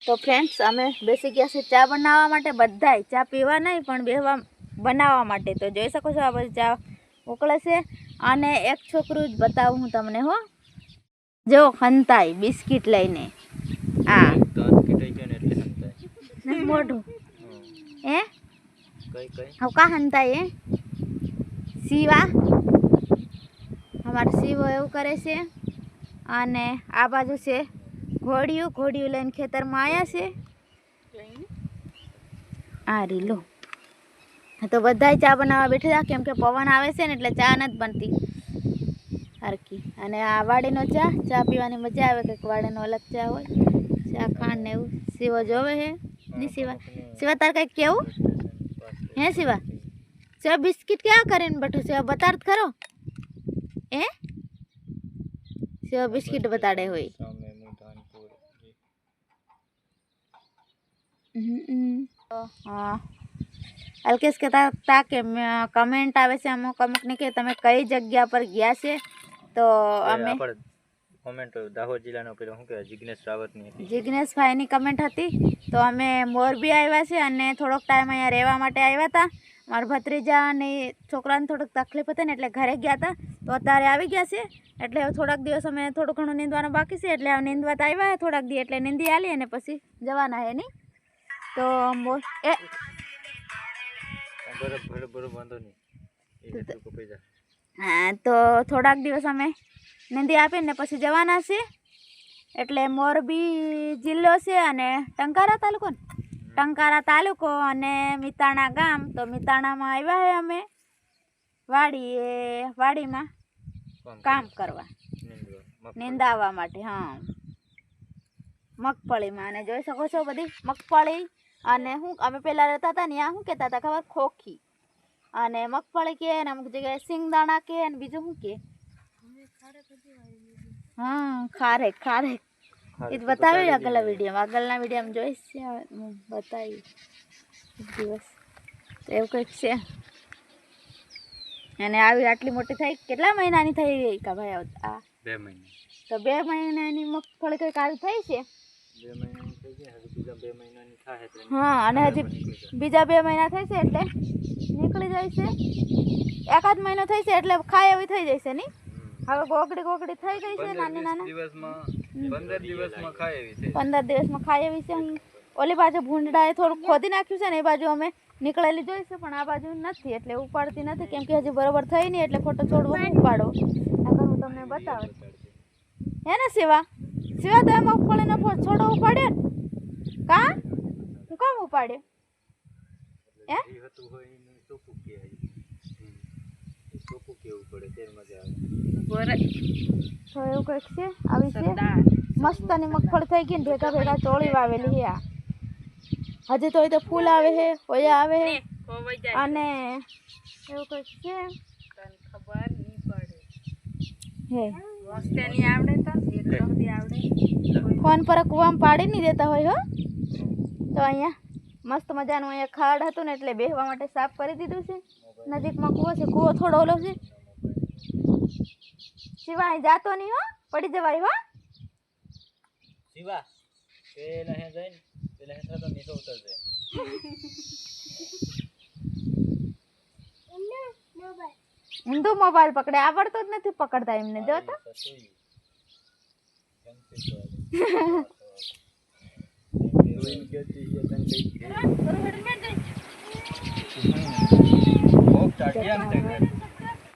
તો ફ્રેન્ડ્સ અમે બેસી ગયા છે ચા બનાવવા માટે, બધાય ચા પીવા નહીં પણ બેહવા બનાવવા માટે. તો જોઈ શકો છો આ બધી ચા ઉકળે છે અને એક છોકરું જ બતાવું હું તમને. હો જો હંતાઈ બિસ્કિટ લઈને આ મોઢું એ હવે કા હંતાઈ એ શિવા અમારે શિવો એવું કરે છે. અને આ બાજુ છે ઘોડિયું લઈને ખેતરમાં આવ્યા છે. આ રીલો તો બધા ચા બનાવવા બેઠા કેમ કે પવન આવે છે ને એટલે ચા નથી બનતી હરકી. અને આ વાડીનો ચા પીવાની મજા આવે, કંઈક વાડીનો અલગ ચા હોય, ચા ખાંડ ને એવું. શિવો જોવે હે નહીં શિવા તાર કંઈક કેવું હે શિવા? શિવા બિસ્કિટ ક્યાં કરીને બેઠું શિવા બતાડ ખરો એ શિવા બિસ્કિટ બતાડે હોય. હા અલ્કેશ કહેતા હતા કે કમેન્ટ આવે છે અમુક અમુકને કે તમે કઈ જગ્યા પર ગયા છે. તો અમે કમેન્ટ દાહોદ જિલ્લાનો પેલો શું કહેવાય જિગ્નેશ રાવતની જિગ્નેશભાઈની કમેન્ટ હતી. તો અમે મોરબી આવ્યા છે અને થોડોક ટાઈમ અહીંયા રહેવા માટે આવ્યા હતા. મારા ભત્રીજાની છોકરાને થોડુંક તકલીફ હતી ને એટલે ઘરે ગયા હતા. તો અત્યારે આવી ગયા છે એટલે થોડાક દિવસ અમે થોડું ઘણું નીંદવાનું બાકી છે એટલે નીંદવા તો આવ્યા થોડાક દી એટલે નીંદી આલી અને પછી જવાના હે નહીં. તો એ હા તો થોડાક દિવસ અમે નીંદી આપીને પછી જવાના છે. એટલે મોરબી જિલ્લો છે અને ટંકારા તાલુકો અને મિતાણા ગામ. તો મિતાણામાં આવ્યા છે અમે વાડીમાં કામ કરવા નીંદાવા માટે. હા મગફળીમાં અને જોઈ શકો છો બધી મગફળી. અને હું અમે પહેલાં રહેતા હતા ને ત્યાં શું કહેતા હતા ખબર? ખોખી અને મગફળી કે ને અમુક જગ્યાએ સિંગદાણા કે અને બીજું શું કે હા ખારેક એ જ બતાવ્યું આગળના વિડીયોમાં જોઈશ હું બતાવી દિવસ. તો એવું કંઈક છે. અને આવી આટલી મોટી થઈ કેટલા મહિનાની થઈ ગઈ કા ભાઈ? આ 2 મહિના. તો 2 મહિનાની મગફળી કંઈક આવી થઈ છે. 2 મહિનાની થઈ છે, હજી બીજા 2 મહિનાની થાય એટલે હા અને હજી બીજા 2 મહિના થઈ છે એટલે નીકળી જાય છે. 1 મહિનો થઈ છે એટલે ખાય એવી થઈ જશે નહીં. હવે ગોગડી થઈ ગઈ છે નાની 15 દિવસમાં ખાય એવી છે. 15 દિવસમાં ખાય એવી છે. ઓલી બાજુ ભૂંડડાએ થોડુંક ખોદી નાખ્યું છે ને એ બાજુ અમે નીકળેલી જોઈ છે પણ આ બાજુ નથી એટલે ઉપાડતી નથી કેમ કે હજી બરોબર થઈ નહીં એટલે ખોટો છોડવો ઉપાડો. આગળ હું તમને બતાવું હે ને શિવા તો એમ મગફળીનો છોડો ઉપાડ્યો કા હું કામ ઉપાડ્યો હે? તો એવું કંઈક છે. આવી છે મસ્તની મગફળી થઈ ગઈ ને ભેગા ચોળી વાવેલી છે. હજી તો એ તો ફૂલ આવે છે, ઓયા આવે છે અને એવું કંઈક છે. ખબર નહીં પડે ફોન પર કૂવામાં પાડી નહીં દેતા હોય. હો તો અહીંયા મસ્ત મજાનું અહીંયા ખાડ હતું ને એટલે બેસવા માટે સાફ કરી દીધું છે. નજીકમાં કૂવો છે, કૂવો થોડો ઓલો છે. શિવા અહીં જાતો નહીં હો, પડી જવાય. હો શિવા પેલા હે જઈને પેલા હે તો નીચે ઉતરજે. હિન્દુ મોબાઈલ પકડે આવડતો જ નથી પકડતા એમને. જોતા